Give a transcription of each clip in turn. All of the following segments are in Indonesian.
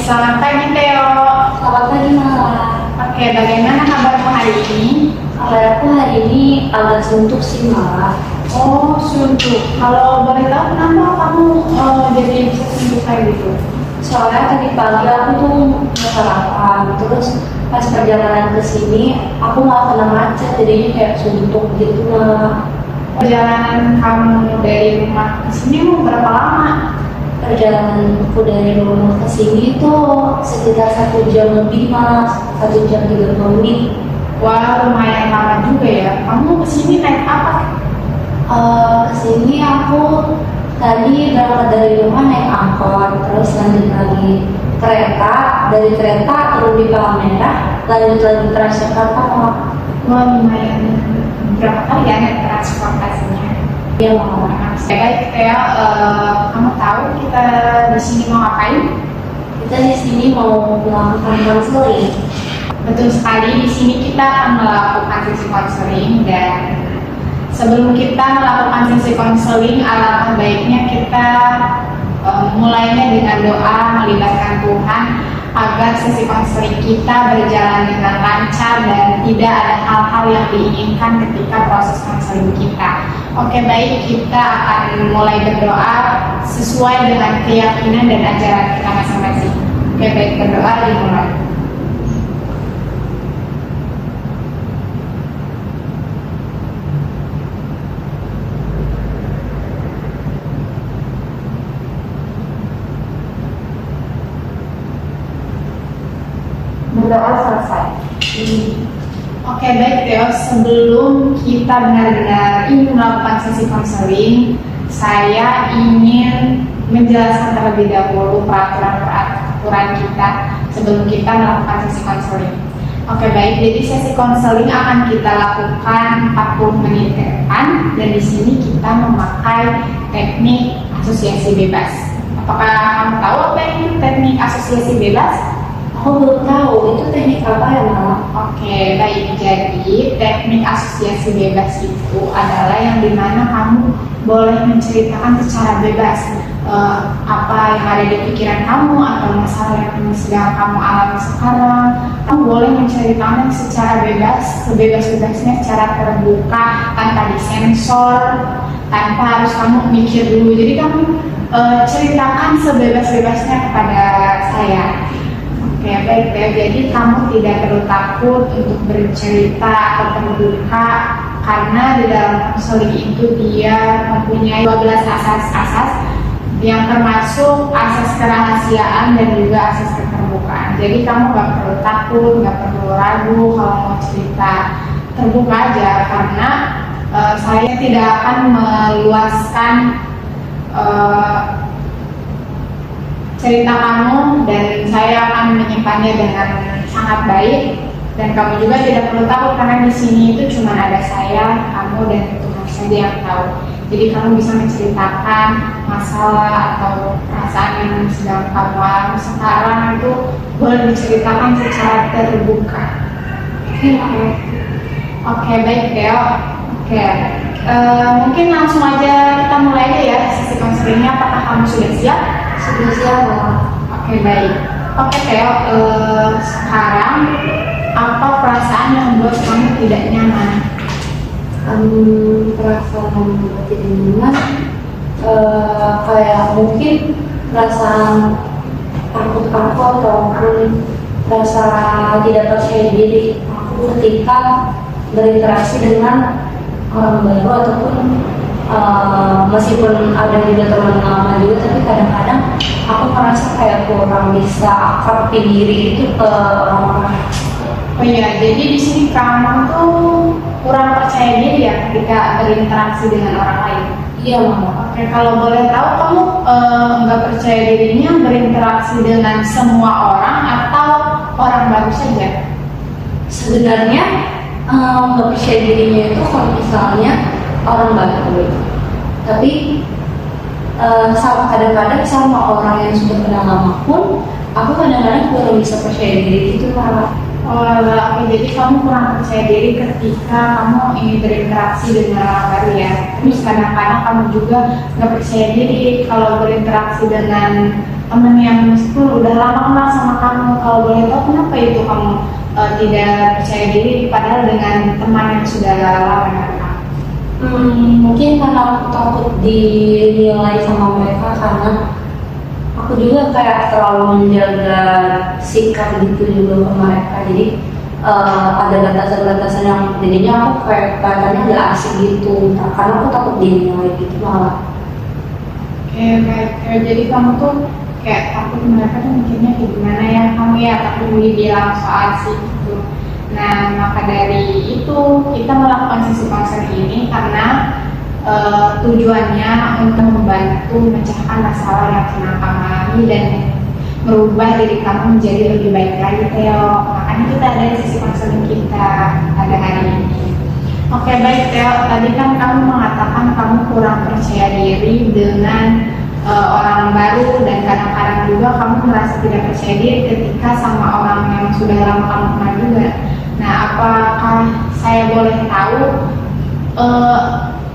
Selamat pagi Theo. Selamat pagi Mala. Oke, bagaimana kabarmu hari ini? Kabar aku hari ini agak suntuk sih Mala. Oh, suntuk. Kalau boleh tahu kenapa kamu jadi bisa suntuk kayak gitu? Soalnya tadi pagi aku tuh nggak sarapan, terus pas perjalanan ke sini aku nggak kena macet, jadinya kayak suntuk gitu Mala. Perjalanan kamu dari rumah ke sini mau berapa lama? Perjalananku dari rumah ke sini tuh sekitar 1 jam lebih Mala, 1 jam 30 menit. Wah, lumayan lama juga ya. Kamu ke sini naik apa? Kesini aku tadi berangkat dari rumah naik angkot, terus lanjut lagi kereta, dari kereta turun di Palmerah, lanjut lagi Transjakarta. Wah, lumayan berapa kali ya naik transportasinya? Iya Mama. Baik, Theo, kamu tahu kita di sini mau ngapain? Kita di sini mau melakukan konseling. Betul sekali, di sini kita akan melakukan sesi konseling dan sebelum kita melakukan sesi konseling, alangkah baiknya kita mulainya dengan doa melibatkan Tuhan agar sesi konseling kita berjalan dengan lancar dan tidak ada hal-hal yang diinginkan ketika proses konseling kita. Oke, baik, kita akan mulai berdoa sesuai dengan keyakinan dan ajaran kita masing-masing. Oke, baik, berdoa dimulai. Berdoa selesai. Oke, baik Theo, sebelum kita benar-benar ingin melakukan sesi konseling, saya ingin menjelaskan terlebih dahulu peraturan kita sebelum kita melakukan sesi konseling. Oke, baik, jadi sesi konseling akan kita lakukan 40 menit ke depan dan di sini kita memakai teknik asosiasi bebas. Apakah kamu tahu apa itu teknik asosiasi bebas? Aku belum tahu itu teknik apa ya Mama. Oke, baik. Jadi teknik asosiasi bebas itu adalah yang dimana kamu boleh menceritakan secara bebas apa yang ada di pikiran kamu atau masalah yang sedang kamu alami sekarang. Kamu boleh menceritakan secara bebas, sebebas-bebasnya, secara terbuka, tanpa disensor, tanpa harus kamu mikir dulu. Jadi kamu ceritakan sebebas-bebasnya kepada saya. Oke, baik ya. Jadi kamu tidak perlu takut untuk bercerita atau terbuka karena di dalam konseling itu dia mempunyai 12 asas-asas yang termasuk asas kerahasiaan dan juga asas keterbukaan. Jadi kamu gak perlu takut, gak perlu ragu kalau mau cerita, terbuka aja karena saya tidak akan meluaskan cerita kamu dan saya akan menyimpannya dengan sangat baik dan kamu juga tidak perlu takut karena di sini itu cuma ada saya, kamu dan Tuhan saja yang tahu. Jadi kamu bisa menceritakan masalah atau perasaan yang sedang kamu alami sekarang itu boleh diceritakan secara terbuka. Oke, baik Theo. Oke, mungkin langsung aja kita mulai aja ya sesi konselingnya. Apakah kamu sudah siap? Sudah siap Mama. Oke, baik. Oke Theo, sekarang apa perasaan yang membuat kamu tidak nyaman? Perasaan tidak nyaman, kayak mungkin perasaan takut aku ataupun rasa tidak percaya diri aku ketika berinteraksi dengan orang baru ataupun meskipun ada juga teman lama juga, tapi kadang-kadang aku merasa kayak kurang bisa akrabin diri itu ke orang-orang. Oh iya, jadi di sini kamu tuh kurang percaya diri ya ketika berinteraksi dengan orang lain. Iya Mama. Oke, kalau boleh tahu kamu nggak percaya dirinya berinteraksi dengan semua orang atau orang baru saja? Sebenarnya nggak percaya dirinya itu kalau misalnya orang baru, tapi sama kadang-kadang sama orang yang sudah kenal lama pun aku kadang-kadang kurang bisa percaya diri itu Mama. Oh, oke, jadi kamu kurang percaya diri ketika kamu ingin berinteraksi dengan orang baru ya. Terus kadang-kadang kamu juga nggak percaya diri kalau berinteraksi dengan teman yang meskipun udah lama kenal sama kamu. Kalau boleh tahu kenapa itu kamu tidak percaya diri padahal dengan teman yang sudah lama kenal? Mungkin karena aku takut dinilai sama mereka, karena aku juga kayak terlalu menjaga sikap gitu juga ke mereka. Jadi ada batasan-batasan yang jadinya aku kayak kelihatannya gak asik gitu. Nah, karena aku takut dinilai gitu malah. Kayak jadi kamu tuh kayak takut mereka tuh mikirnya kayak gimana ya kamu ya, takut dibilang soal sih gitu. Nah, maka dari itu kita melakukan sesi konseling ini karena tujuannya untuk membantu memecahkan masalah yang pernah kamu alami dan merubah diri kamu menjadi lebih baik lagi, Theo. Makanya kita ada sesi konseling kita pada hari ini. Oke, baik, Theo. Tadi kan kamu mengatakan kamu kurang percaya diri dengan orang baru, dan kadang-kadang juga kamu merasa tidak percaya diri ketika sama orang yang sudah lama kamu kenal juga. Nah, apakah saya boleh tahu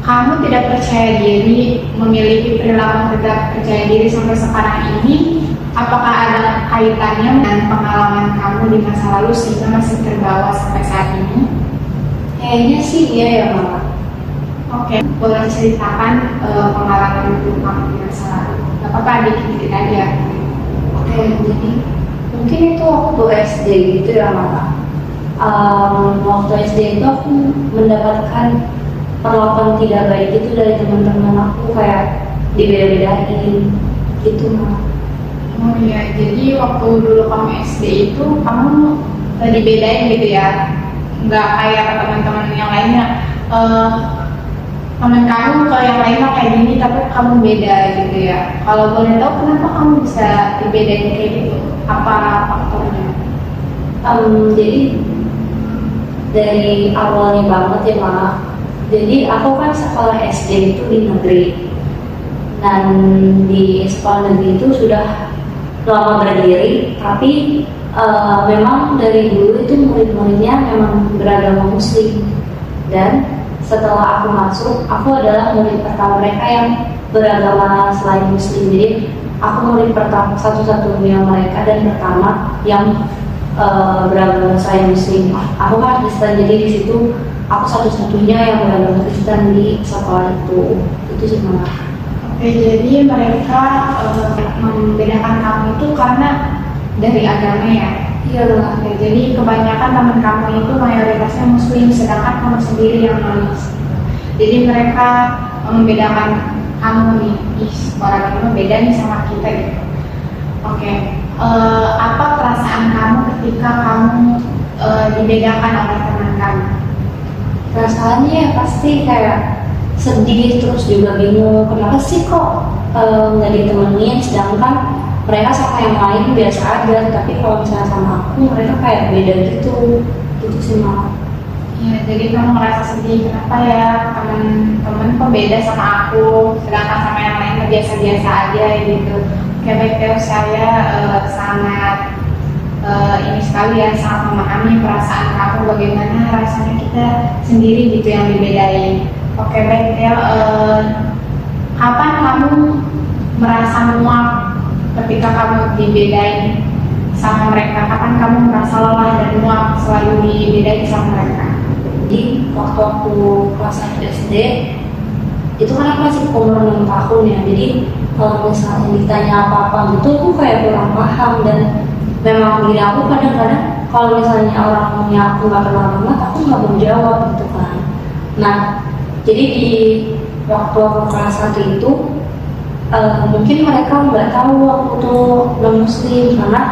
kamu tidak percaya diri, memiliki perilaku tidak percaya diri sampai sekarang ini, apakah ada kaitannya dengan pengalaman kamu di masa lalu sehingga masih terbawa sampai saat ini? Kayaknya sih iya ya, Mama. Oke, boleh ceritakan pengalaman dulu kamu di masa lalu? Gak apa-apa, dikit-dikit aja. Oke, jadi mungkin itu waktu SD gitu ya, Mama. Waktu SD itu aku mendapatkan perlakuan tidak baik itu dari teman-teman aku, kayak dibeda-bedain gitu, Mama. Oh iya, jadi waktu dulu kamu SD itu kamu dibedain gitu ya? Nggak kayak teman-teman yang lainnya, teman kamu ke yang lainnya kayak gini tapi kamu beda gitu ya? Kalau boleh tahu kenapa kamu bisa dibedain kayak gitu? Apa faktornya? Jadi dari awalnya banget ya, Mama. Jadi aku kan sekolah SD itu di negeri, dan di sekolah negeri itu sudah lama berdiri, tapi memang dari dulu itu murid-muridnya memang beragama Muslim. Dan setelah aku masuk, aku adalah murid pertama mereka yang beragama selain Muslim. Jadi aku murid pertama, satu-satunya mereka dan pertama yang beragama selain Muslim. Aku kan Kristen, jadi di situ aku satu-satunya yang beragama Kristen di sekolah itu sih, Mama. Oke, jadi mereka membedakan kamu itu karena dari agama ya? Iya lah. Oke, jadi kebanyakan teman kamu itu mayoritasnya Muslim, sedangkan kamu sendiri yang non-Muslim. Jadi mereka membedakan kamu nih, orang ini beda nih sama kita gitu. Oke, apa perasaan kamu ketika kamu dibedakan oleh teman kamu? Perasaannya ya pasti kayak sedih, terus juga bingung kenapa sih kok nggak ditemenin, sedangkan mereka sama yang lain biasa aja, tapi kalau misalnya sama aku mereka kayak beda gitu sih, Mama. Ya, jadi kamu ngerasa sedih, kenapa ya temen-temen kok beda sama aku, sedangkan sama yang lain biasa-biasa aja gitu. Oke, baik, Theo, saya sangat ini sekali ya, sangat memahami perasaan kamu, bagaimana rasanya kita sendiri gitu yang dibedain. Oke, baik, Theo, kapan kamu merasa muak ketika kamu dibedain sama mereka? Kapan kamu merasa lelah dan muak selalu dibedain sama mereka? Jadi waktu aku kelas 1 SD itu kan aku masih umur 6 tahun ya, jadi kalau misalnya ditanya apa-apa gitu aku kayak kurang paham. Dan memang diri aku kadang-kadang kalau misalnya orangnya aku gak kenal banget, aku gak mau jawab gitu kan. Nah, jadi di waktu aku kelas 1 itu mungkin mereka nggak tahu aku tuh non Muslim, karena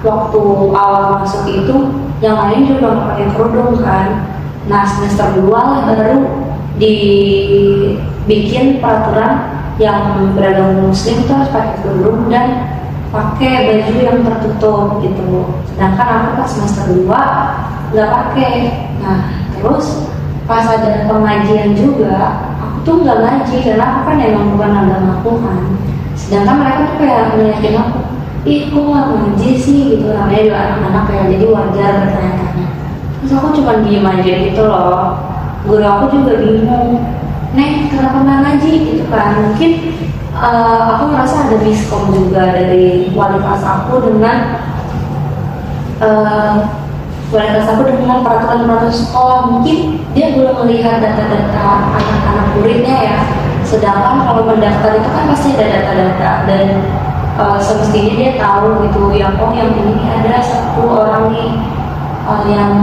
waktu awal masuk itu yang lain juga nggak pakai kerudung kan. Nah, semester 2 lah baru dibikin peraturan yang beragama Muslim itu harus pakai kerudung dan pakai baju yang tertutup gitu. Sedangkan aku pas semester 2 nggak pakai. Nah, terus pas ada pengajian juga aku tuh nggak ngaji karena aku kan emang bukan agama aku kan. Sedangkan mereka tuh kayak ngeliatin aku, ih kok nggak ngaji sih gitu, namanya juga anak-anak ya, jadi wajar bertanya-tanya. Terus aku cuma diem aja gitu loh. Guru aku juga bingung, Neng kenapa nggak ngaji gitu kan. Mungkin aku merasa ada miskom juga dari wali kelas aku dengan peraturan sekolah. Mungkin dia belum melihat data-data anak-anak muridnya ya, sedangkan kalau mendaftar itu kan pasti ada data-data dan semestinya dia tahu gitu yang ini ada satu orang nih yang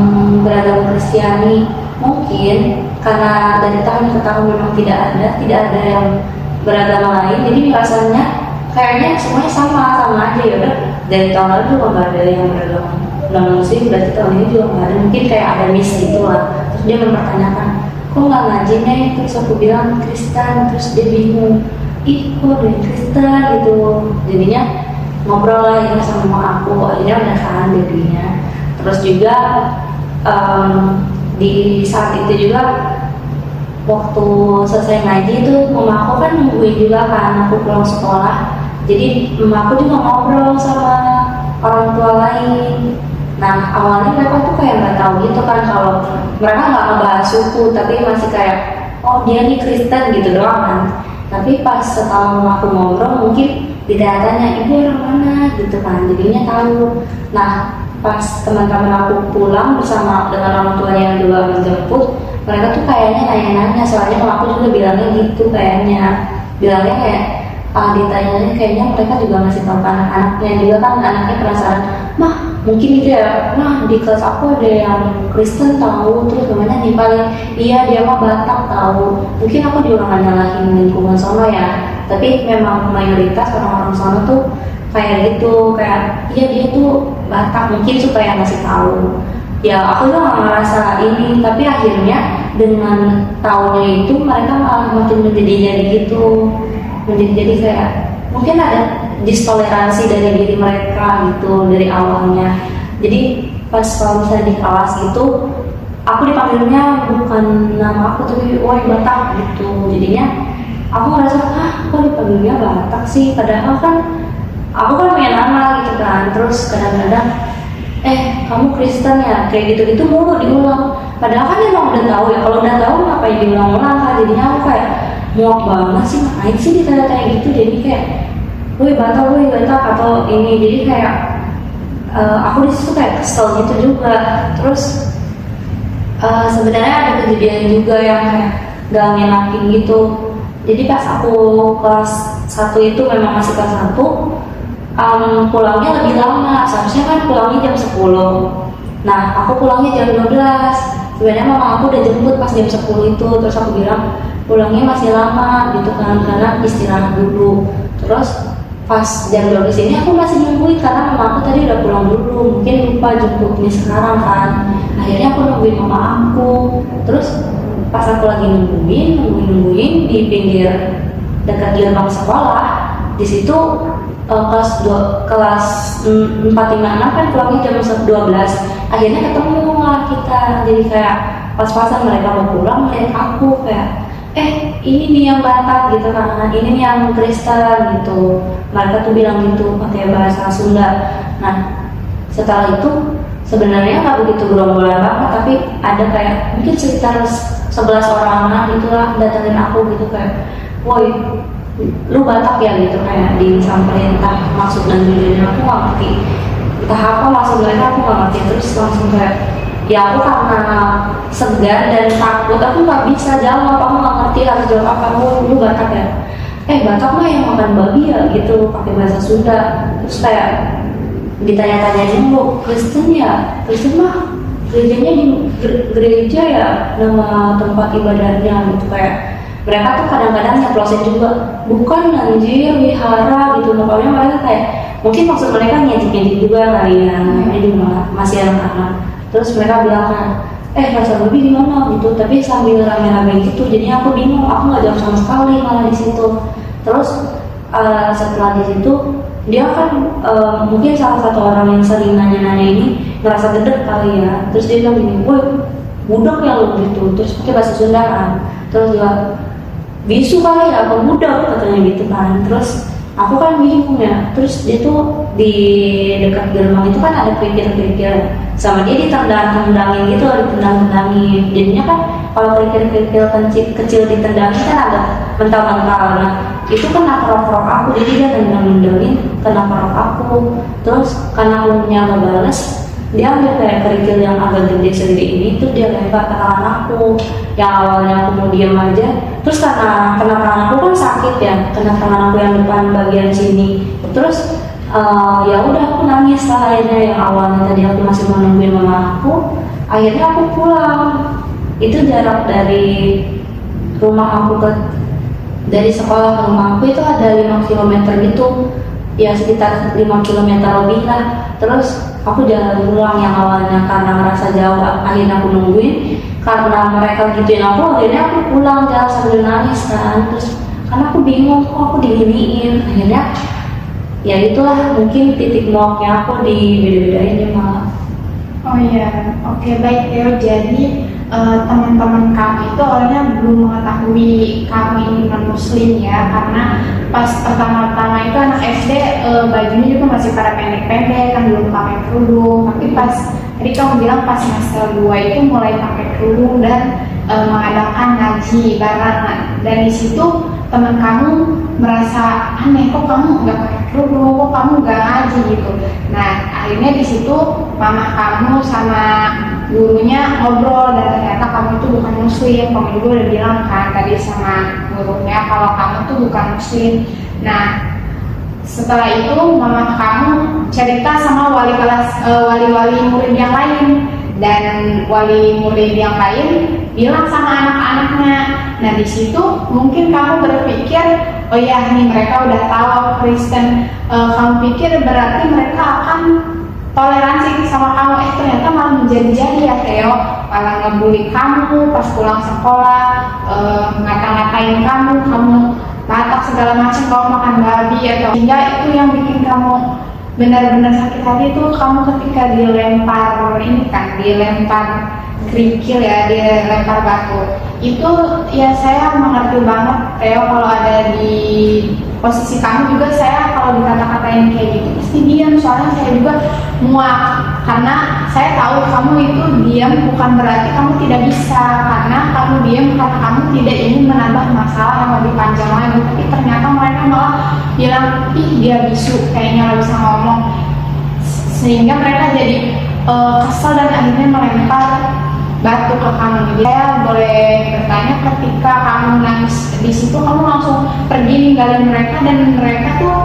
beragama Kristiani. Mungkin karena dari tahun ke tahun memang tidak ada yang beragama lain, jadi rasanya kayaknya semuanya sama aja ya udah. Dari tahun lalu juga nggak ada yang beragama non muslim, berarti tahun ini juga nggak ada. Mungkin kayak ada miss gitu lah. Terus dia mempertanyakan, kok nggak ngaji nih? Terus aku bilang Kristen, terus dia bingung, ih kok dari Kristen gitu. Jadinya ngobrol lah ya sama aku, akhirnya udah kan jadinya. Terus juga di saat itu juga waktu selesai ngaji itu mama aku kan nungguin juga kan aku pulang sekolah, jadi mama aku juga ngobrol sama orang tua lain. Nah awalnya mereka tuh kayak nggak tahu gitu kan, kalau mereka nggak ngebahas suku tapi masih kayak oh dia nih Kristen gitu doang kan. Tapi pas setelah mama aku ngobrol mungkin ditanya-tanya ibu orang mana gitu kan, jadinya tahu. Nah pas teman-teman aku pulang bersama dengan orang tuanya yang dua menjemput, mereka tuh kayaknya nanya-nanya, soalnya kalau aku juga bilangnya gitu, bilangnya kayak ditanya kayaknya mereka juga ngasih tahu ke anak-anaknya juga kan, anaknya penasaran, mah mungkin itu ya, mah di kelas aku ada yang Kristen tahu, terus gimana nih paling iya dia mah Batak tahu. Mungkin aku juga nggak nyalahin lingkungan sono ya, tapi memang mayoritas orang-orang sono tuh kayak gitu, kayak iya dia tuh Batak, mungkin supaya ngasih tahu. Ya aku juga nggak ngerasa ini, tapi akhirnya dengan tahunya itu mereka malah makin menjadi gitu, menjadi kayak mungkin ada distoleransi dari diri mereka gitu dari awalnya. Jadi pas kalau misalnya di kelas gitu aku dipanggilnya bukan nama aku tapi woi Batak gitu, jadinya aku ngerasa kok dipanggilnya Batak sih, padahal kan aku kan punya nama gitu kan. Terus kadang-kadang kamu Kristen ya, kayak gitu-gitu mulu diulang, padahal kan emang udah tahu ya, kalau udah tahu ngapain diulang-ulang kan. Jadinya aku kayak muak banget sih, ngapain sih ditanya-tanya gitu. Jadi kayak woi Batak atau ini, jadi kayak aku disitu kayak kesel gitu juga. Terus sebenarnya ada kejadian juga yang kayak gak ngenakin gitu. Jadi pas aku kelas 1 itu memang masih kelas 1, pulangnya lebih lama, seharusnya kan pulangnya jam 10. Nah aku pulangnya jam 12. Sebenarnya mama aku udah jemput pas jam 10 itu, terus aku bilang pulangnya masih lama gitu kan, karena istirahat dulu. Terus pas jam 12 ini aku masih nungguin karena mama aku tadi udah pulang dulu, mungkin lupa jemputnya sekarang kan. Akhirnya aku nungguin mama aku. Terus pas aku lagi nungguin di pinggir dekat gerbang sekolah, di situ kelas 4, 5, 6 kan pulangnya jam 12. Akhirnya ketemu lah kita, jadi kayak pas-pasan mereka mau pulang melihat aku kayak ini nih yang Batak gitu kan, ini nih yang Kristen gitu. Mereka tuh bilang gitu pakai bahasa Sunda. Nah setelah itu sebenarnya nggak begitu gerombolan banget, tapi ada kayak mungkin sekitar 11 orang gitulah datangin aku gitu kayak woi lu Batak ya gitu, kayak disamperin entah maksud dan tujuannya aku nggak ngerti, entah apa maksud mereka aku nggak ngerti. Terus langsung kayak ya aku karena segan dan takut aku nggak bisa jawab, aku nggak ngerti harus jawab apa. Lu Batak ya? Batak mah yang makan babi ya gitu, pakai bahasa Sunda. Terus kayak ditanya-tanyain lu Kristen ya? Kristen mah gerejanya di gereja ya, nama tempat ibadahnya gitu. Kayak mereka tuh kadang-kadang nyeplosin juga, bukan anjir wihara gitu. Pokoknya mereka kayak mungkin maksud mereka ngejek-ngejek juga kali ya, ini juga masih anak-anak. Terus mereka bilang kan rasa babi di mana gitu, tapi sambil rame-rame gitu. Jadinya aku bingung, aku nggak jawab sama sekali malah di situ. Terus setelah di situ dia kan mungkin salah satu orang yang sering nanya-nanya ini ngerasa gede kali ya. Terus dia bilang gini, woi budak ya lo gitu. Terus pakai bahasa Sunda kan. Terus dia bisu kali ya, apa budak katanya gitu kan. Terus aku kan bingung ya. Terus dia tuh di dekat gerbang itu kan ada kerikil-kerikil. sama dia ditendang-tendangin gitu, ditendang-tendangin. Jadinya kan kalau kerikil-kerikil kecil ditendangin kan agak mental-mental. Nah itu kena kerok-kerok aku, jadi dia tendang-tendangin kena kerok aku. Terus karena aku nggak bales, dia ambil kayak kerikil yang agak gede segede ini tuh dia lempar ke tangan aku. Yang awalnya aku mau diam aja, terus karena kena tangan aku kan sakit ya, kena tangan aku yang depan bagian sini. Terus ya udah aku nangis lah akhirnya. Yang awalnya tadi aku masih mau nungguin mama aku, akhirnya aku pulang. Itu jarak dari rumah aku dari sekolah ke rumah aku itu ada 5 km gitu ya, sekitar 5 km lebih lah. Terus aku jalan pulang yang awalnya karena merasa jauh, akhirnya aku nungguin. Karena mereka gituin aku, akhirnya aku pulang jalan sambil nangis kan. Terus karena aku bingung kok aku diginiin, akhirnya ya itulah mungkin titik nolnya aku di beda-bedainnya malah. Oh iya, oke baik Theo. Jadi teman-teman kamu itu awalnya belum mengetahui kamu ini non-muslim ya, karena pas pertama-tama itu anak SD bajunya juga masih pada pendek-pendek kan, belum pakai kerudung. Tapi pas tadi kamu bilang pas semester 2 itu mulai pakai kerudung dan mengadakan ngaji bareng. Dan di situ teman kamu merasa aneh, kok kamu nggak pakai kerudung, kok kamu nggak ngaji gitu. Nah akhirnya di situ mama kamu sama gurunya ngobrol, dan ternyata kamu itu bukan muslim. Kamu juga udah bilang kan tadi sama gurunya kalau kamu tuh bukan muslim. Nah setelah itu mama kamu cerita sama wali-wali murid yang lain, dan wali murid yang lain bilang sama anak-anaknya. Nah di situ mungkin kamu berpikir, oh ya nih mereka udah tahu aku Kristen. Kamu pikir berarti mereka akan toleransi sama kamu. Ternyata malah menjadi-jadi ya Theo, malah ngebully kamu pas pulang sekolah, ngata-ngatain kamu batak segala macam, kamu makan babi atau hingga itu yang bikin kamu benar-benar sakit hati itu kamu ketika dilempar ini kan, dilempar kerikil ya, dilempar batu. Itu ya saya mengerti banget Theo, kalau ada di posisi kamu juga saya kalau dikata-katain kayak gitu pasti diam. Soalnya saya juga muak, karena saya tahu kamu itu diam bukan berarti kamu tidak bisa, karena kamu diam karena kamu tidak ingin menambah masalah yang lebih panjang lagi. Tapi ternyata mereka malah bilang, ih dia bisu, kayaknya nggak bisa ngomong, sehingga mereka jadi kesel dan akhirnya melempar batu ke kamu. Jadi saya boleh bertanya, ketika kamu nangis di situ kamu langsung pergi ninggalin mereka, dan mereka tuh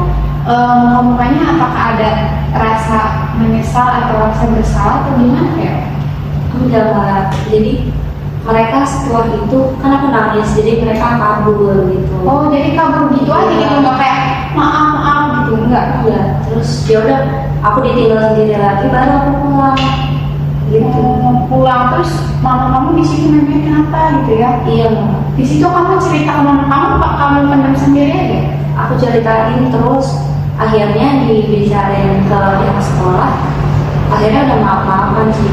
mukanya apakah ada rasa menyesal atau rasa bersalah atau gimana ya? Enggak, jadi mereka setelah itu kan aku nangis, jadi mereka kabur gitu. Oh jadi kabur gitu aja gitu, nggak kayak maaf gitu? Enggak. Terus ya udah aku ditinggal sendiri lagi, baru aku pulang gitu. Pulang terus mama kamu di situ nanya kenapa gitu ya? Iya. Di situ kamu cerita ke mama kamu, pak kamu pendam sendiri aja? Aku ceritain, terus akhirnya dibicarain ke pihak sekolah. Akhirnya udah maaf-maafan sih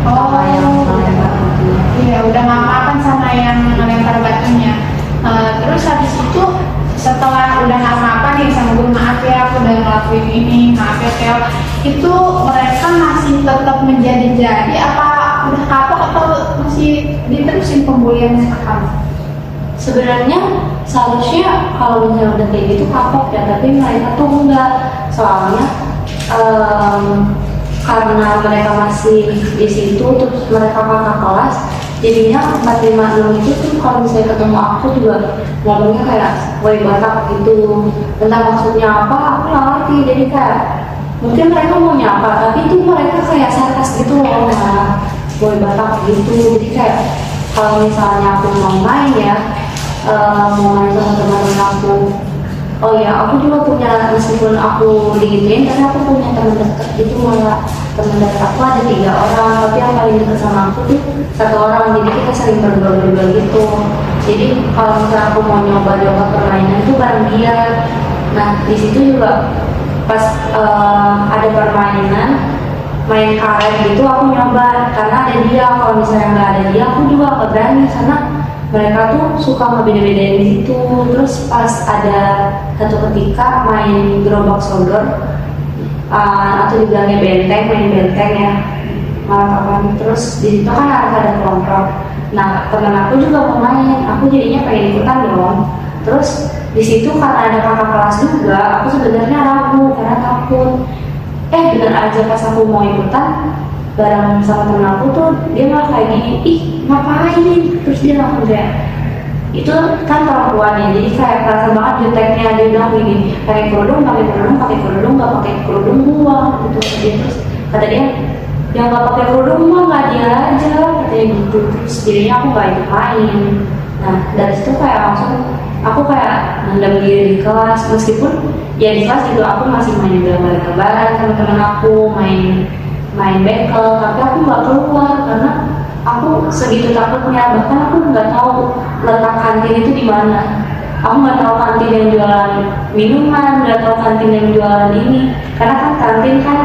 sama yang melempar batunya. Iya udah maaf-maafan sama yang melempar batunya. Terus habis itu setelah udah maaf-maafan nih sama guru, maaf ya aku udah ngelakuin ini, maaf ya Theo, itu mereka masih tetap menjadi-jadi apa udah kapok atau masih diterusin pembulian ke kamu? Sebenarnya seharusnya kalau misalnya udah kayak gitu kapok ya, tapi mereka tuh enggak. Soalnya karena mereka masih di situ, terus mereka kakak kelas, jadinya 456 itu tuh kalau misalnya ketemu aku juga ngomongnya kayak woi batak gitu. Entah maksudnya apa aku nggak ngerti, jadi kayak mungkin mereka mau nyapa tapi itu mereka kayak sarkas gitu loh, nah woi batak gitu. Jadi kayak kalau misalnya aku mau main ya, mau main sama teman-teman aku, oh ya aku juga punya, meskipun aku digituin tapi aku punya teman dekat gitu. Malah teman dekat aku ada 3 orang, tapi yang paling dekat sama aku tuh 1 orang, jadi kita sering berdua gitu. Jadi kalau misalnya aku mau nyoba permainan itu bareng dia. Nah di situ juga pas ada permainan main karet gitu aku nyoba, karena ada dia. Kalau misalnya nggak ada dia aku juga nggak berani, karena mereka tuh suka ngebeda-bedain di situ. Terus pas ada satu ketika main gerobak sodor, atau dibilangnya benteng, main benteng ya, maraton. Terus di situ kan harus ada kelompok. Nah temen aku juga mau main, aku jadinya pengen ikutan dong. Terus di situ karena ada kakak kelas juga, aku sebenarnya ragu karena takut. Bener aja pas aku mau ikutan bareng sama temen aku tuh, dia malah kayak gini, ih ngapain? Terus dia langsung kayak, itu kan perempuan ya, jadi kayak kerasa banget juteknya. Dia bilang gini, pakai kerudung, nggak pakai kerudung buang gitu. Terus kata dia, yang nggak pakai kerudung mah nggak dia aja, katanya gitu. Terus jadinya aku nggak ikut main. Nah dari situ kayak langsung aku kayak mendem diri di kelas, meskipun ya di kelas juga aku masih main gambar-gambaran sama temen aku, main bekel, tapi aku nggak keluar karena aku segitu takutnya. Bahkan aku nggak tahu letak kantin itu di mana. Aku nggak tahu kantin yang jualan minuman, nggak tahu kantin yang jualan ini, karena kan kantin kan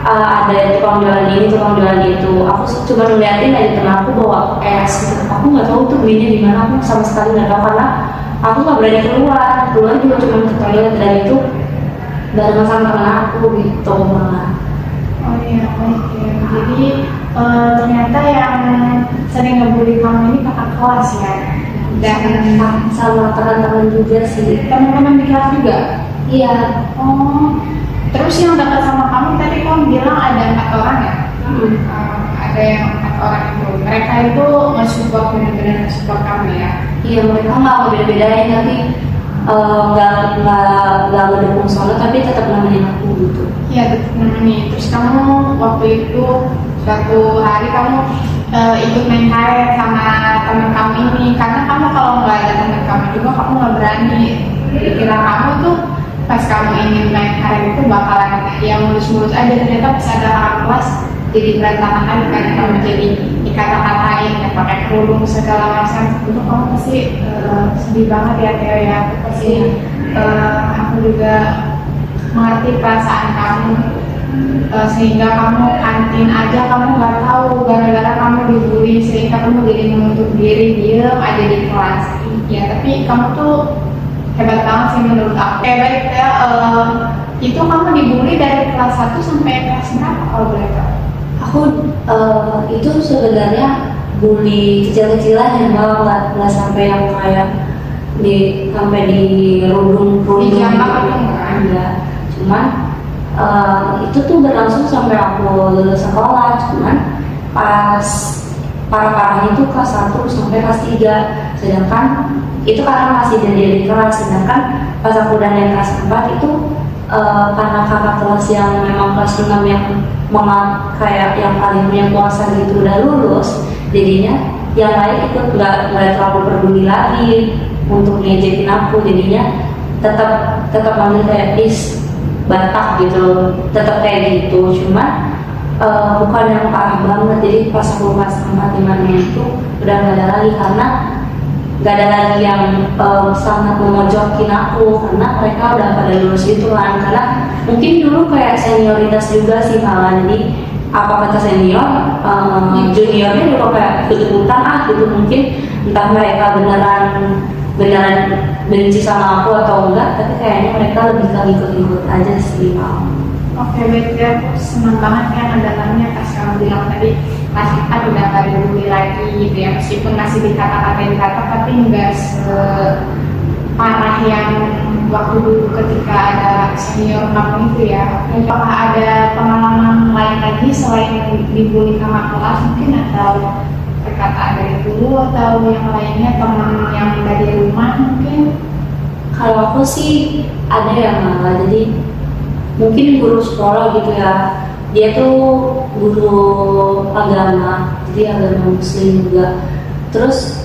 ada tukang jualan ini, tukang jualan itu. Aku cuma ngeliatin dari temen aku bawa es gitu. Aku nggak tahu tuh belinya di mana, aku sama sekali nggak tahu karena aku nggak berani keluar juga cuma ke toilet, dan itu bareng sama temen aku gitu malah. Oh iya, baik ya. Jadi ternyata yang sering ngebully kamu ini kakak kelas ya, dan sama teman-teman juga sih. teman-teman di kelas juga. Iya. Oh, terus yang dekat sama kamu tadi kamu bilang ada 4 orang ya? Ada yang 4 orang itu. Mereka itu nge-support, benar-benar nge-support kamu ya? Iya, mereka nggak beda-bedain, tapi nggak ngedukung soalnya, tapi tetap nemenin aku gitu. Iya, tetap nemenin. Terus kamu waktu itu suatu hari kamu ikut main karet sama teman kamu ini, karena kamu kalau nggak ada teman kamu juga kamu nggak berani. Kira kamu tuh pas kamu ingin main karet itu bakalan yang mulus-mulus aja, ternyata pas ada kakak kelas jadi berantakan aja kan, kamu jadi dikata-katain ya pakai kerudung segala macam. Itu kamu pasti sedih banget ya Theo ya. Aku pasti aku juga mengerti perasaan kamu. Sehingga kamu kantin aja kamu nggak tahu, gara-gara kamu dibully sehingga kamu jadi menutup diri, diem aja di kelas ya. Tapi kamu tuh hebat banget sih menurut aku. Baik ya, itu kamu dibully dari kelas 1 sampai kelas berapa kalau boleh tahu? Aku itu sebenarnya bully kecil-kecilan yang nggak sampai yang kayak sampai di rundung Di jambak gitu. atau enggak? Enggak, cuman itu tuh berlangsung sampai aku lulus sekolah. Cuman pas parah-parahnya itu kelas 1 sampai kelas 3, sedangkan itu karena masih dari kelas. Sedangkan pas aku udah naik kelas 4 itu karena kakak kelas yang memang kelas 6 yang kayak yang paling punya kuasa gitu udah lulus, jadinya yang lain ikut nggak terlalu peduli lagi untuk ngejekin aku. Jadinya tetap manggil kayak Batak gitu, tetap kayak gitu. Cuma bukan yang parah banget. Jadi pas aku kelas 4 5 itu udah nggak ada lagi, karena nggak ada lagi yang sangat memojokin aku, karena mereka udah pada lulus itu kan. Karena mungkin dulu kayak senioritas juga sih malah, jadi apa kata senior juniornya juga kayak ikut-ikutan gitu. Mungkin entah mereka beneran benci sama aku atau enggak, tapi kayaknya mereka lebih ke ikut-ikut aja sih. Oke, baik ya. Aku senang banget kan dalamnya pas kamu bilang tadi masih kan udah gak dibully lagi gitu ya, meskipun masih dikata-katain tapi enggak separah yang waktu dulu ketika ada senior kamu itu ya. Apakah ada pengalaman lain lagi selain dibully kakak kelas mungkin, atau perkataan dari guru atau yang lainnya, teman yang dari rumah mungkin? Kalau aku sih ada yang malah, jadi mungkin guru sekolah gitu ya, dia tuh guru agama, jadi agama muslim juga. Terus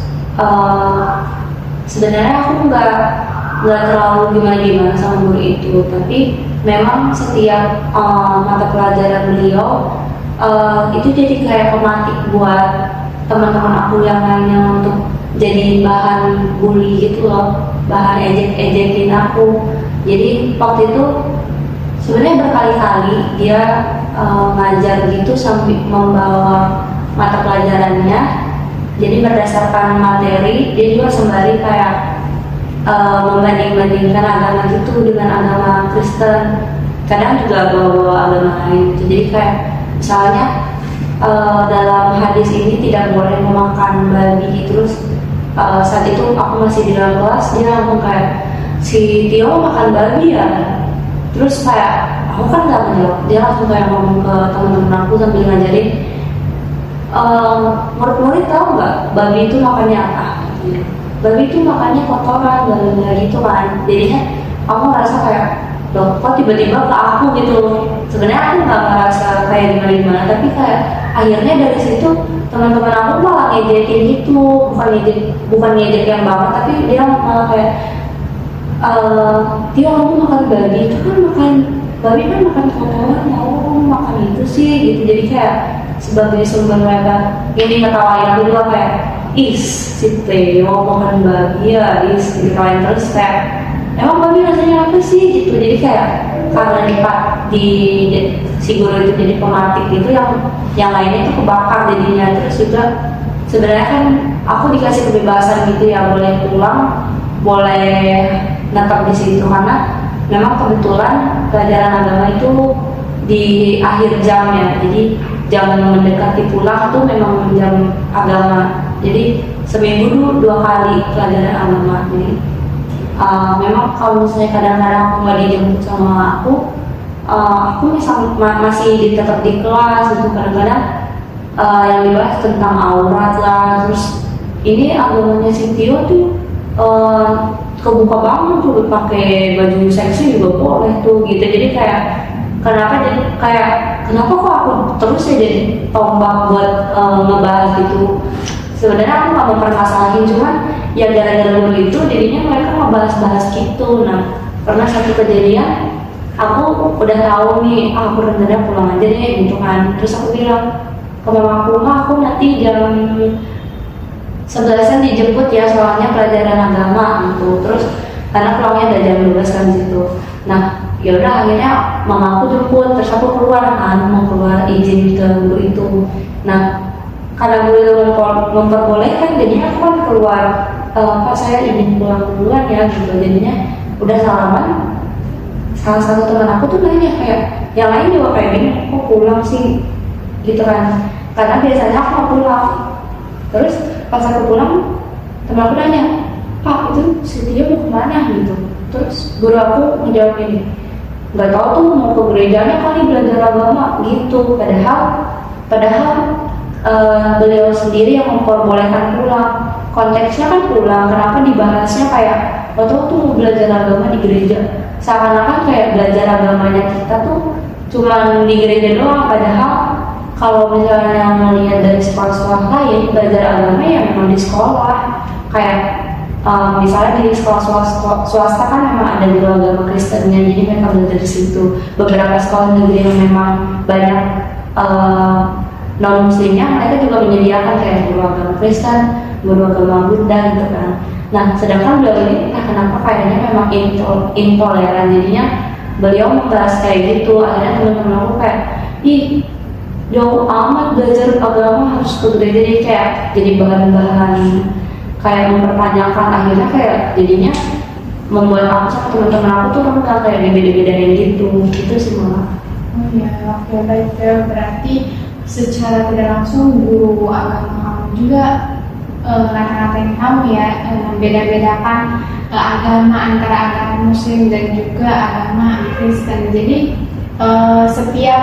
sebenarnya aku nggak terlalu gimana sama guru itu, tapi memang setiap mata pelajaran beliau itu jadi kayak pematik buat teman-teman aku yang lainnya untuk jadi bahan bully gitu loh, bahan ejek-ejekin aku. Jadi waktu itu sebenarnya berkali-kali dia ngajar gitu sambil membawa mata pelajarannya. Jadi berdasarkan materi, dia juga sembari kayak membanding-bandingkan agama gitu dengan agama Kristen. Kadang juga bawa agama lain gitu. Jadi kayak misalnya dalam hadis ini tidak boleh memakan babi. Terus saat itu aku masih di dalam kelas, dia langsung kayak, si Tio makan babi ya. Terus kayak aku kan nggak menjawab, dia langsung kayak ngomong ke teman-teman aku sambil ngajarin, murid-murid tahu nggak babi itu makannya apa? Babi itu makannya kotoran dan gitu kan. Jadinya aku ngerasa kayak, loh kok tiba-tiba ke aku gitu. Sebenarnya aku nggak ngerasa kayak gimana-gimana, tapi kayak akhirnya dari situ teman-teman aku malah ngejekin gitu, bukan ngejek yang banget, tapi dia malah kayak, Tio kamu makan babi, itu kan makan babi kan makan kotoran, mau makan itu sih gitu. Jadi kayak sebagai sumber mereka ini ketawain aku juga kayak, si Tio makan babi ya, diketawain terus kayak, emang babi rasanya apa sih gitu. Jadi kayak karena di si guru itu jadi pematik gitu, yang lainnya itu kebakar jadinya. Terus juga sebenarnya kan aku dikasih kebebasan gitu ya, boleh pulang, boleh netap di situ, karena memang kebetulan pelajaran agama itu di akhir jamnya. Jadi jam mendekati pulang tuh memang jam agama. Jadi seminggu dulu 2 kali pelajaran agama. Jadi memang kalau misalnya kadang-kadang aku nggak dijemput sama aku masih tetap di kelas itu. Kadang-kadang yang dibahas tentang aurat lah. Terus ini agamanya si Tio tuh kebuka banget tuh, pakai baju seksi juga boleh tuh gitu. Jadi kayak kenapa kok aku terus ya jadi tombak buat ngebahas gitu. Sebenarnya aku nggak mempermasalahin, cuman ya gara-gara dulu itu jadinya mereka ngebahas-bahas gitu. Nah, pernah satu kejadian, aku udah tahu nih, aku rencana pulang aja deh gitu kan. Terus aku bilang ke mama aku nanti jam 11-an dijemput ya, soalnya pelajaran agama gitu. Terus karena pulangnya udah jam 12 kan situ. Nah, ya udah akhirnya mama aku jemput, terus aku keluar kan, mau keluar izin ke guru itu. Nah, karena guru itu memperbolehkan, jadinya aku kan keluar, Pak saya izin pulang duluan ya gitu. Jadinya udah salaman, salah satu teman aku tuh nanya kayak, yang lain juga kayak gini, kok pulang sih gitu kan, karena biasanya aku mau pulang. Terus pas aku pulang, teman aku nanya, Pak itu si Tio mau kemana gitu. Terus guru aku menjawab ini, nggak tahu tuh mau ke gerejanya kali belajar agama gitu. Padahal beliau sendiri yang memperbolehkan pulang. Konteksnya kan pulang, kenapa dibahasnya kayak waktu tuh mau belajar agama di gereja, seakan-akan kayak belajar agamanya kita tuh cuma di gereja doang. Padahal kalau misalnya melihat dari sekolah-sekolah lain, belajar agama ya memang di sekolah. Kayak misalnya di sekolah swasta kan memang ada guru agama Kristennya, jadi mereka belajar di situ. Beberapa sekolah negeri yang memang banyak non muslimnya, mereka juga menyediakan kayak guru agama Kristen, guru agama Buddha gitu kan. Nah, sedangkan beliau ini kenapa kayaknya memang intoleran, jadinya beliau membahas kayak gitu. Akhirnya teman-teman aku kayak, jauh amat belajar agama harus ke gereja, jadi kayak jadi bahan-bahan kayak mempertanyakan. Akhirnya kayak jadinya membuat aku sama teman-teman aku tuh kan kayak beda-bedain gitu sih malah. Oh ya, oke baik. Berarti secara tidak langsung guru agama kamu juga ngata-ngatain kamu ya, beda-bedakan agama antara agama Muslim dan juga agama Kristen. Jadi setiap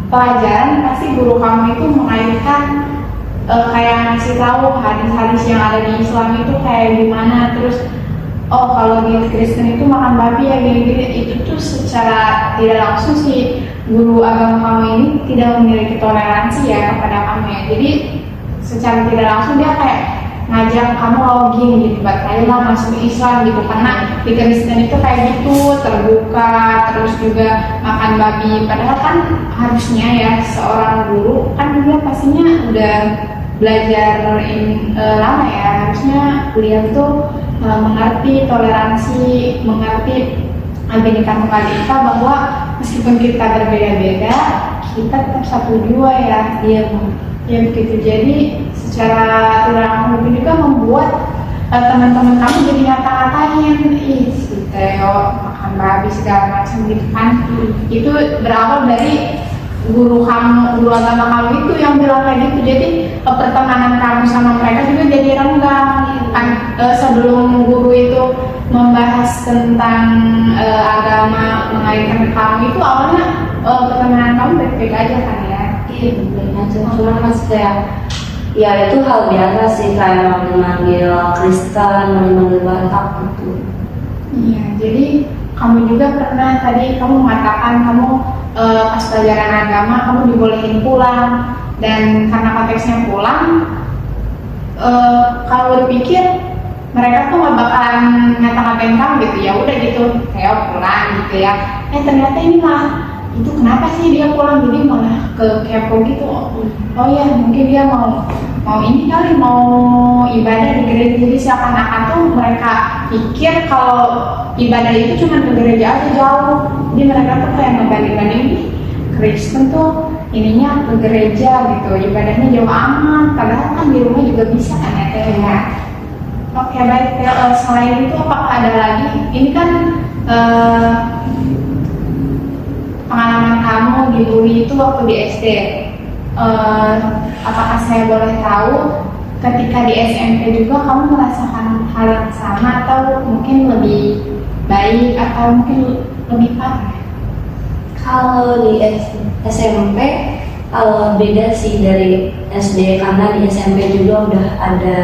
pelajaran pasti guru kamu itu mengaitkan kayak ngasih tahu hadis-hadis yang ada di Islam itu kayak gimana. Terus kalau di Kristen itu makan babi ya gini-gini. Itu tuh secara tidak langsung sih guru agama kamu ini tidak memiliki toleransi ya kepada kamu ya. Jadi secara tidak langsung dia kayak ngajak kamu login gitu, baiklah masuk Islam gitu. Karena di Kristen itu kayak gitu, terbuka, terus juga makan babi. Padahal kan harusnya ya seorang guru kan dia pastinya udah belajar lama ya, harusnya beliau tuh mengerti toleransi, mengerti pendidikan kita bahwa meskipun kita berbeda-beda, kita tetap satu jua ya. Ya begitu. Jadi secara tidak langsung itu juga membuat teman-teman kamu jadi ngata-ngatain, si Teo makan babi segala macam gitu kan. Itu berawal dari guru kamu, guru agama kamu itu yang bilang kayak gitu. Jadi pertemanan kamu sama mereka juga jadi renggang kan. Sebelum guru itu membahas tentang agama mengaitkan ke kamu itu awalnya pertemanan kamu baik-baik aja kan ya? Iya, baik aja. Cuma masih kayak ya itu hal biasa sih, kayak memanggil Kristen, memanggil Batak gitu. Iya, jadi kamu juga pernah tadi kamu mengatakan kamu pas pelajaran agama kamu dibolehin pulang, dan karena konteksnya pulang, kalau berpikir mereka tuh nggak bakalan ngata-ngatain kamu gitu, ya udah gitu kayak pulang gitu ya. Ternyata ini mah itu kenapa sih dia pulang, jadi malah ke kepo gitu. Oh ya mungkin dia mau ini kali, mau ibadah di gereja. Jadi seakan-akan tuh mereka pikir kalau ibadah itu cuma ke gereja aja jauh. Jadi mereka tuh kayak ngebanding-banding Kristen tuh ininya ke gereja gitu, ibadahnya jauh amat, padahal kan di rumah juga bisa kan ya Teh ya. Oke baik Teh, selain itu apakah ada lagi? Ini kan pengalaman kamu dibully itu waktu di SD. Apakah saya boleh tahu ketika di SMP juga kamu merasakan hal yang sama, atau mungkin lebih baik, atau mungkin lebih parah? Kalau di SMP beda sih dari SD, karena di SMP juga udah ada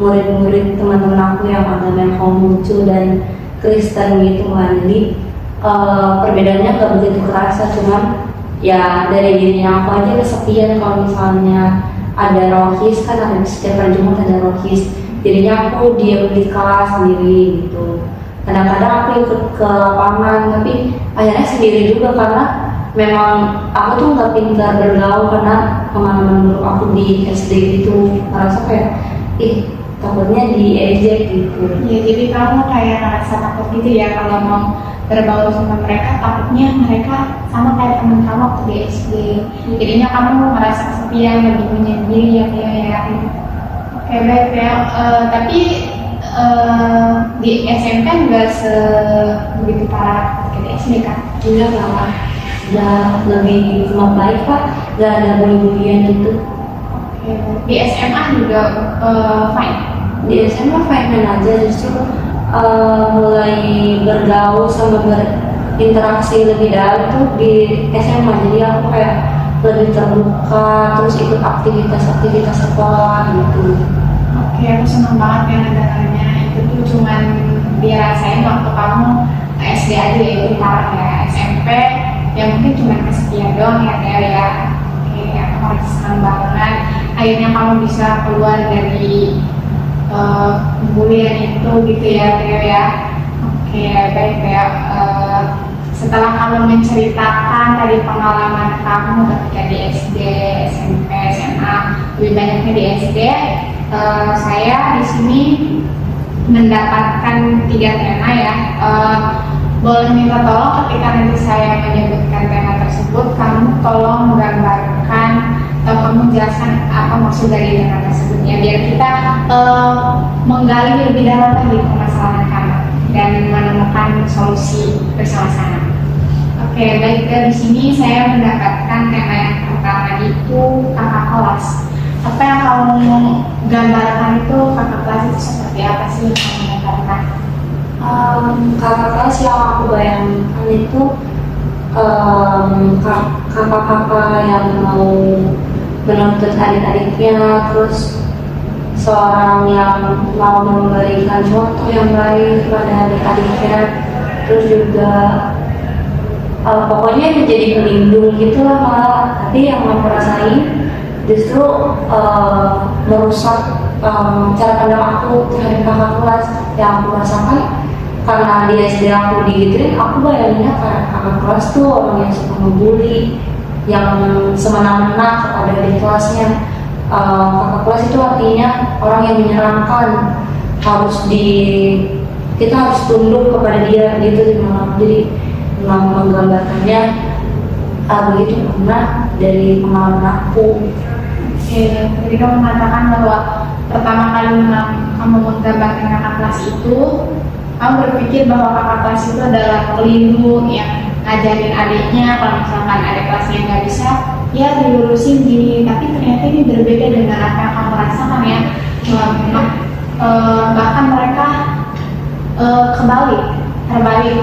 murid-murid teman-teman aku yang agamanya Konghucu dan Kristen gitu kan. Jadi perbedaannya gak begitu kerasa, cuman ya dari dirinya aku aja kesepian kalau misalnya ada rohis, kan ada setiap hari Jumat ada rohis, jadinya aku diam di kelas sendiri gitu. Kadang-kadang aku ikut ke lapangan, tapi akhirnya sendiri juga karena memang aku tuh nggak pintar bergaul, karena pengalaman buruk aku di SD itu merasa kayak takutnya diejek gitu. Ya jadi kamu kayak ngerasa takut gitu ya kalau mau berbaur sama mereka, takutnya mereka sama kayak teman kamu waktu di SD. Jadinya kamu merasa kesepian, lebih menyendiri ya. Oke baik ya. Tapi di SMP nggak begitu parah ketika di SD kan? Enggak lah, udah lebih baik Pak, nggak ada bully-bullyan gitu. Oke. Di SMA juga fine? Di SMA fine aja, justru mulai bergaul sama berinteraksi lebih dalam tuh di SMA. Jadi aku kayak lebih terbuka, terus ikut aktivitas sekolah gitu. Oke, aku senang banget ya negaranya. Itu tuh cuman dirasain waktu kamu SD aja ya, itu parah ya. SMP ya mungkin cuma kesepian doang ya Teo ya. Oke, aku harus senang banget akhirnya kamu bisa keluar dari bulian itu gitu ya Teo ya. Oke baik Teo, setelah kamu menceritakan dari pengalaman kamu ketika di SD, SMP, SMA, lebih banyaknya di SD, saya di sini mendapatkan 3 tema ya. Boleh minta tolong ketika nanti saya menyebutkan tema tersebut, kamu tolong menggambarkan atau kamu jelaskan apa maksud dari tema tersebutnya, biar kita menggali lebih dalam lagi permasalahan kamu dan menemukan solusi bersama-sama. Oke, baik, di sini saya mendapatkan tema yang pertama itu kakak kelas. Apa yang kamu gambarkan itu kakak kelas itu seperti apa sih yang kamu gambarkan? Kakak kelas yang aku bayangkan itu kakak-kakak yang mau menuntut adik-adiknya, terus seorang yang mau memberikan contoh yang baik kepada adik-adiknya, terus juga pokoknya menjadi pelindung gitulah malah. Tapi yang aku rasain justru merusak cara pandang aku terhadap kakak kelas. Yang aku rasakan karena di SD aku digituin, aku bayanginnya kayak kakak kelas tuh orang yang suka ngebully, yang semena-mena kepada adik kelasnya. Kakak kelas itu artinya orang yang menyeramkan, kita harus tunduk kepada dia gitu. Jadi menggambarkannya begitu karena dari pengalaman aku. Oke, jadi kamu mengatakan bahwa pertama kali kamu menggambarkan kakak kelas itu, kamu berpikir bahwa kakak kelas itu adalah pelindung yang ngajarin adiknya, kalau misalkan adik kelasnya nggak bisa, ya dilurusin gini, tapi ternyata ini berbeda dengan apa yang kamu rasakan ya. Bahkan mereka terbalik,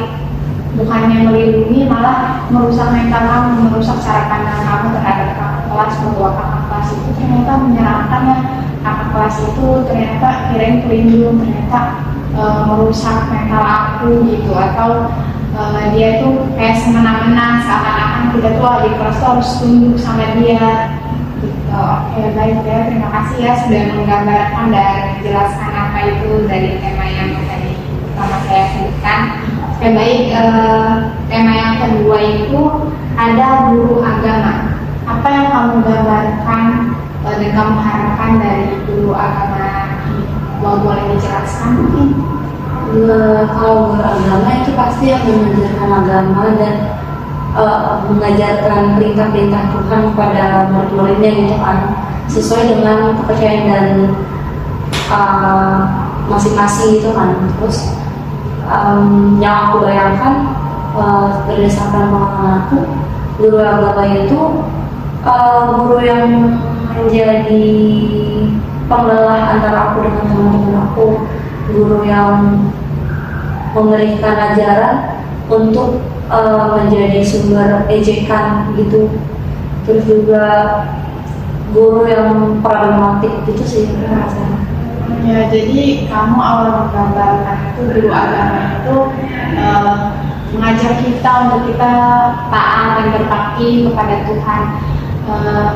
bukannya melindungi malah merusak mental kamu, merusak cara pandang kamu terhadap kakak kelas, bahwa kakak kelas itu ternyata menyenangkan ya, kakak kelas itu ternyata kirain pelindung, ternyata merusak mental aku gitu, atau dia tuh kayak semena-mena, seakan-akan kita tuh di kelas tuh harus tunduk sama dia gitu. Oke, baik ya, terima kasih ya sudah menggambarkan dan menjelaskan apa itu dari tema yang tadi pertama saya sebutkan. Oke, baik, tema yang kedua itu ada guru agama. Apa yang kamu gambarkan dan kamu harapkan dari guru agama ini? Boleh dijelaskan mungkin? Kalau guru agama itu pasti yang mengajarkan agama dan mengajarkan perintah-perintah Tuhan kepada murid-muridnya gitu kan, sesuai dengan kepercayaan dan masing-masing gitu kan. Terus yang aku bayangkan berdasarkan pengalaman aku, guru agama itu guru yang menjadi pembelah antara aku dengan teman-teman aku, guru yang memberikan ajaran untuk menjadi sumber ejekan gitu. Terus juga guru yang pragmatik gitu sih rasanya. Ya, jadi kamu awal menggambarkan itu guru agama itu mengajak kita untuk kita taat dan berbakti kepada Tuhan.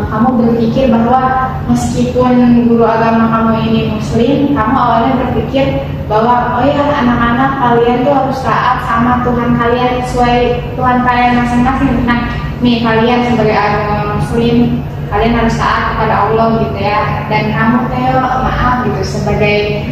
Kamu berpikir bahwa meskipun guru agama kamu ini muslim, kamu awalnya berpikir bahwa oh ya, anak-anak kalian tuh harus taat sama Tuhan kalian, sesuai Tuhan kalian masing-masing. Nah, nih kalian sebagai agama muslim, kalian harus taat kepada Allah gitu ya. Dan kamu Theo, maaf gitu, sebagai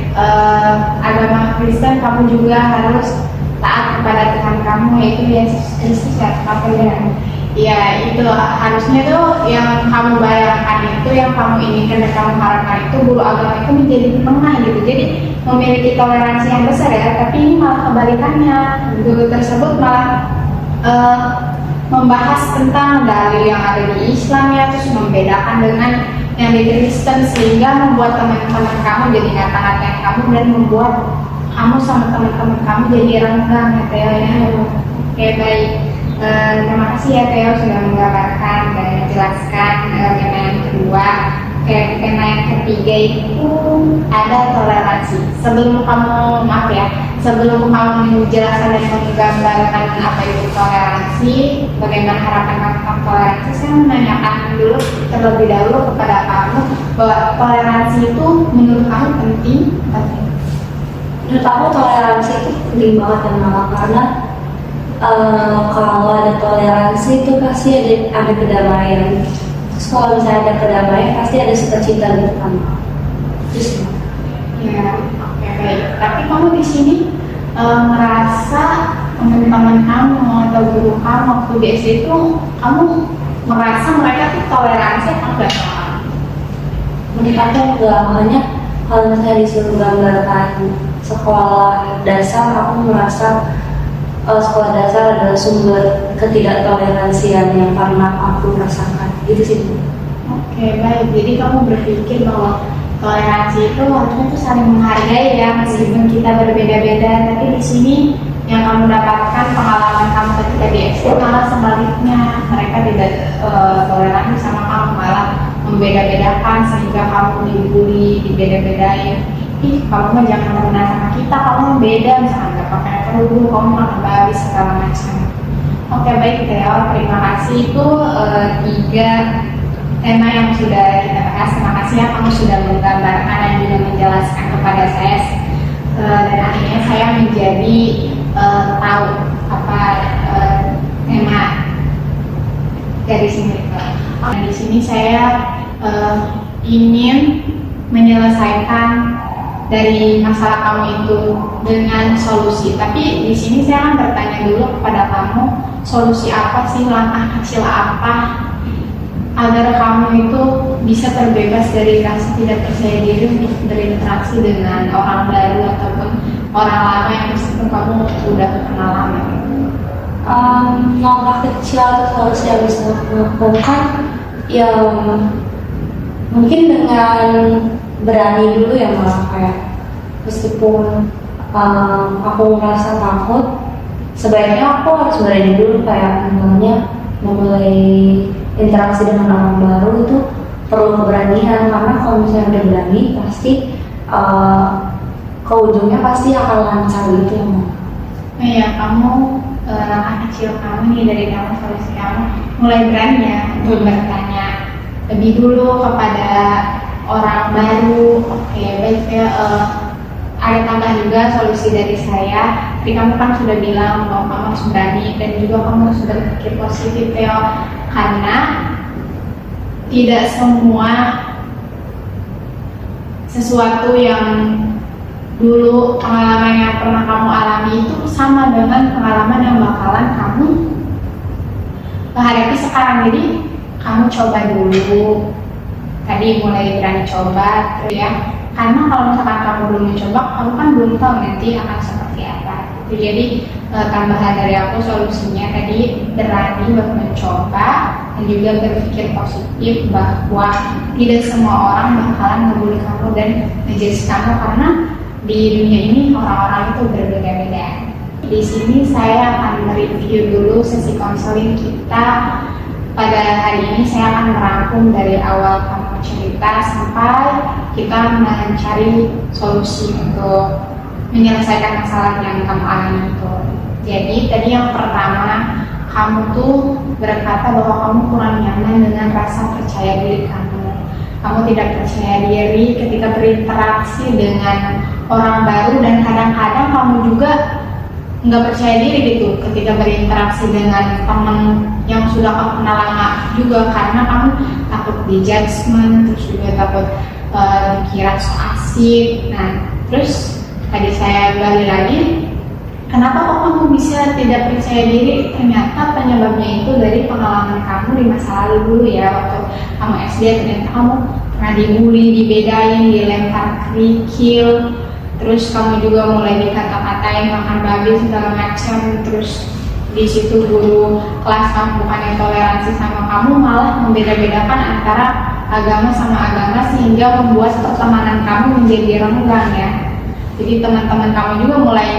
agama Kristen, kamu juga harus taat kepada Tuhan kamu, yaitu Yesus Kristus ya, kalian. Ya, itu harusnya tuh yang kamu bayangkan itu, yang kamu inginkan dan kamu harapkan itu, guru agama itu menjadi tengah gitu. Jadi memiliki toleransi yang besar ya, tapi ini malah kebalikannya. Guru tersebut malah membahas tentang dalil yang ada di Islam ya, terus membedakan dengan yang di Kristen, sehingga membuat teman-teman kamu jadi ngata-ngatain kamu dan membuat kamu sama teman-teman kamu jadi renggang ya Theo ya. Oke, baik. Terima kasih ya Theo sudah menggambarkan dan menjelaskan tema yang kedua. Tema yang ketiga itu ada toleransi. Sebelum kamu menjelaskan dan menggambarkan apa itu toleransi, bagaimana harapan kamu tentang toleransi, saya menanyakan dulu terlebih dahulu kepada kamu bahwa toleransi itu menurut kamu penting? Menurut aku toleransi itu penting banget ya, karena kalau ada toleransi itu pasti ada kedamaian. Terus kalau misalnya ada kedamaian pasti ada sukacita gitu kan. Terus ya, oke, baik. Tapi kamu di sini merasa teman-teman kamu atau guru kamu waktu di SD itu, kamu merasa mereka tuh toleransi atau enggak? menurut aku enggak, makanya kalau misalnya disuruh gambarkan sekolah dasar, aku merasa sekolah dasar adalah sumber ketidaktoleransian yang pernah aku rasakan. Gitu sih. Oke, baik. Jadi kamu berpikir bahwa toleransi itu harusnya tuh saling menghargai ya, meskipun kita berbeda-beda. Tapi di sini yang kamu dapatkan pengalaman kamu ketika di SD malah sebaliknya, mereka tidak toleransi sama kamu, malah membeda-bedakan sehingga kamu dibully, dibeda-bedain. Ih, kamu mah jangan berenang sama kita, kamu beda, misalnya nggak pakai kerudung, kamu makan babi segala macam. Oke, baik Theo, terima kasih. Itu 3 tema yang sudah kita bahas. Terima kasih ya, kamu sudah menggambarkan dan juga menjelaskan kepada saya, dan akhirnya saya menjadi tahu apa tema dari sini. Di sini saya ingin menyelesaikan dari masalah kamu itu dengan solusi. Tapi di sini saya akan bertanya dulu kepada kamu, solusi apa sih, langkah kecil apa agar kamu itu bisa terbebas dari rasa tidak percaya diri untuk berinteraksi dengan orang baru ataupun orang lama yang meskipun kamu sudah kenal lama. Langkah kecil atau harus yang bisa aku lakukan ya mungkin dengan berani dulu ya, malah kayak meskipun aku merasa takut, sebaiknya aku harus berani dulu, kayak misalnya memulai interaksi dengan orang baru itu perlu keberanian, karena kalau misalnya udah berani pasti ke ujungnya pasti akan lancar gitu ya. Iya, kamu langkah kecil kamu nih dari kamu, solusi kamu mulai berani ya untuk bertanya lebih dulu kepada orang baru. Oke, baik ya. Ada tambah juga solusi dari saya. Jadi kamu kan sudah bilang bahwa kamu harus berani dan juga kamu harus berpikir positif ya, karena tidak semua sesuatu yang dulu pengalaman yang pernah kamu alami itu sama dengan pengalaman yang bakalan kamu hadapi sekarang. Jadi kamu coba dulu, tadi mulai berani coba ya, karena kalau misalkan kamu belum mencoba, kamu kan belum tahu nanti akan seperti apa. Jadi tambahan dari aku solusinya tadi berani buat mencoba dan juga berpikir positif bahwa tidak semua orang bakalan ngebully kamu dan ngejudge kamu, karena di dunia ini orang-orang itu berbeda-beda. Di sini saya akan mereview dulu sesi konseling kita. Pada hari ini saya akan merangkum dari awal kamu cerita sampai kita mencari solusi untuk menyelesaikan masalah yang kamu alami itu. Jadi tadi yang pertama, kamu tuh berkata bahwa kamu kurang nyaman dengan rasa percaya diri kamu. Kamu tidak percaya diri ketika berinteraksi dengan orang baru, dan kadang-kadang kamu juga nggak percaya diri gitu ketika berinteraksi dengan teman yang sudah kamu kenal lama juga, karena kamu takut di judgement, terus juga takut dikira so asik. Nah, terus tadi saya balik lagi, kenapa kok kamu bisa tidak percaya diri? Ternyata penyebabnya itu dari pengalaman kamu di masa lalu dulu ya, waktu kamu SD ternyata kamu pernah dibully, dibedain, dilempar kerikil, terus kamu juga mulai dikata-katain makan babi segala macam. Terus di situ guru kelas kamu bukannya toleransi sama kamu, malah membeda-bedakan antara agama sama agama, sehingga membuat pertemanan kamu menjadi renggang ya. Jadi teman-teman kamu juga mulai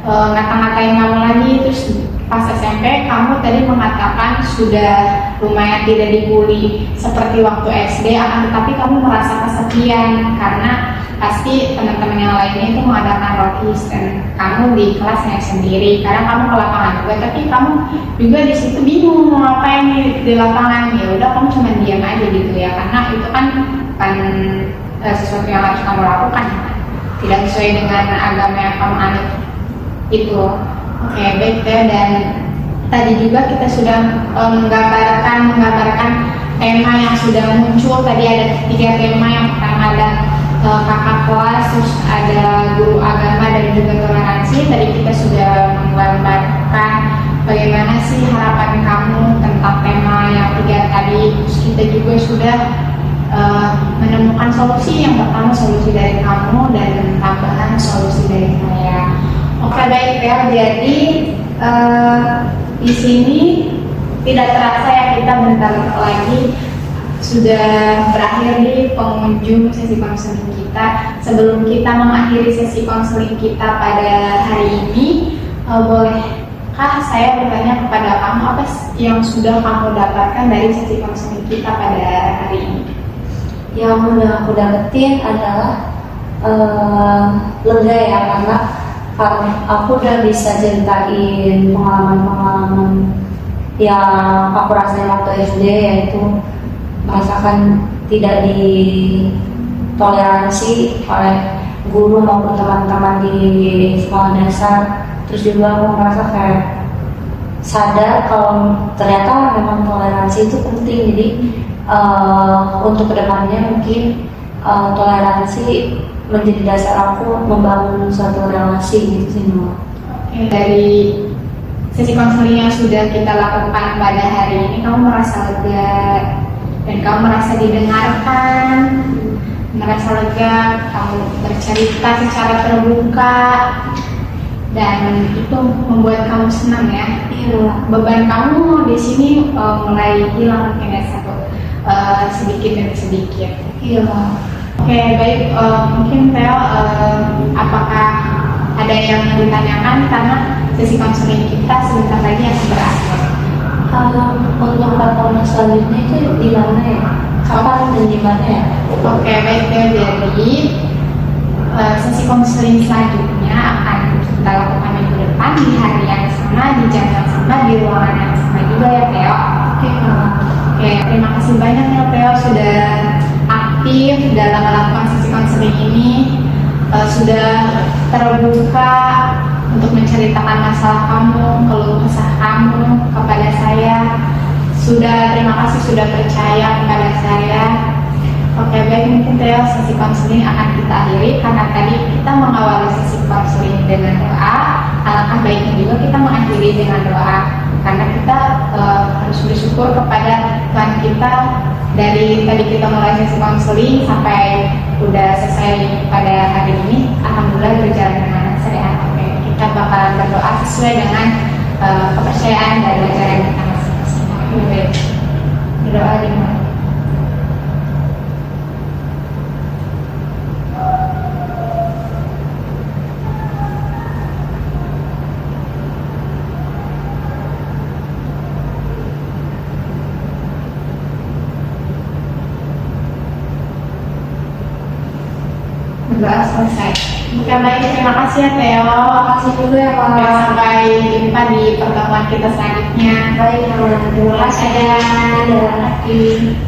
ngata-ngatain kamu lagi. Terus pas SMP kamu tadi mengatakan sudah lumayan tidak dibully seperti waktu SD, akan tetapi kamu merasa kesepian karena pasti teman-teman yang lainnya itu mengadakan rotis dan kamu di kelasnya sendiri. Kadang kamu ke lapangan juga, tapi kamu juga di situ bingung mau ngapain di lapangan. Ya udah, kamu cuma diam aja gitu ya, karena itu kan sesuatu yang harus kamu lakukan, tidak sesuai dengan agama yang kamu anut itu. Oke, baik ya. Dan tadi juga kita sudah menggambarkan tema yang sudah muncul. Tadi ada 3 tema. Yang pertama ada kakak kelas, terus ada guru agama dan juga toleransi. Tadi kita sudah menggambarkan bagaimana sih harapan kamu tentang tema yang 3 tadi. Terus kita juga sudah menemukan solusi. Yang pertama solusi dari kamu dan tambahan solusi dari saya. Oke, baik ya. Jadi di sini tidak terasa ya, kita bentar lagi sudah berakhir di pengunjung sesi konseling kita. Sebelum kita mengakhiri sesi konseling kita pada hari ini, bolehkah saya bertanya kepada kamu apa yang sudah kamu dapatkan dari sesi konseling kita pada hari ini? Yang udah aku dapetin adalah lega ya, karena aku udah bisa ceritain pengalaman-pengalaman yang aku rasain waktu SD, yaitu merasakan tidak ditoleransi oleh guru maupun teman-teman di sekolah dasar. Terus juga aku merasa kayak sadar kalau ternyata memang toleransi itu penting. Jadi untuk kedepannya mungkin toleransi menjadi dasar aku membangun suatu relasi gitu sih. Oke, dari sesi konseling yang sudah kita lakukan pada hari ini, kamu merasa lega dan kamu merasa didengarkan, merasa lega, kamu bercerita secara terbuka, dan itu membuat kamu senang ya. Iya. Beban kamu di sini mulai hilang mungkin ya sedikit demi sedikit. Iya. Oke, baik. Mungkin Theo, apakah ada yang ditanyakan karena sesi konseling kita sebentar lagi akan berakhir. Untuk pertemuan selanjutnya itu di mana ya? Kapan dan di mana ya? Oke, baik Theo. Jadi sesi konseling selanjutnya akan kita lakukan minggu depan di hari yang sama, di jam yang sama, di ruangan yang sama juga ya Theo. Oke. Oke, terima kasih banyak ya Theo sudah aktif dalam melakukan sesi konseling ini, sudah terbuka untuk menceritakan masalah kamu, keluh kesah kamu kepada saya. Terima kasih sudah percaya kepada saya. Oke, baik, mungkin Theo sesi konseling akan kita akhiri karena tadi kita mengawali sesi konseling dengan doa. Alangkah baiknya juga kita mengakhiri dengan doa karena kita harus bersyukur kepada Tuhan kita dari tadi kita mulai sesi konseling sampai udah selesai pada hari ini. Alhamdulillah berjalan dengan lancar ya. Oke, kita bakalan berdoa sesuai dengan kepercayaan dari ajaran kita masing-masing. Oke, baik. Berdoa dimulai. Berdoa selesai. Oke, baik, terima kasih ya Theo. Terima kasih juga ya Pak. Oke, sampai jumpa di pertemuan kita selanjutnya. Baik, terima kasih. Dadah.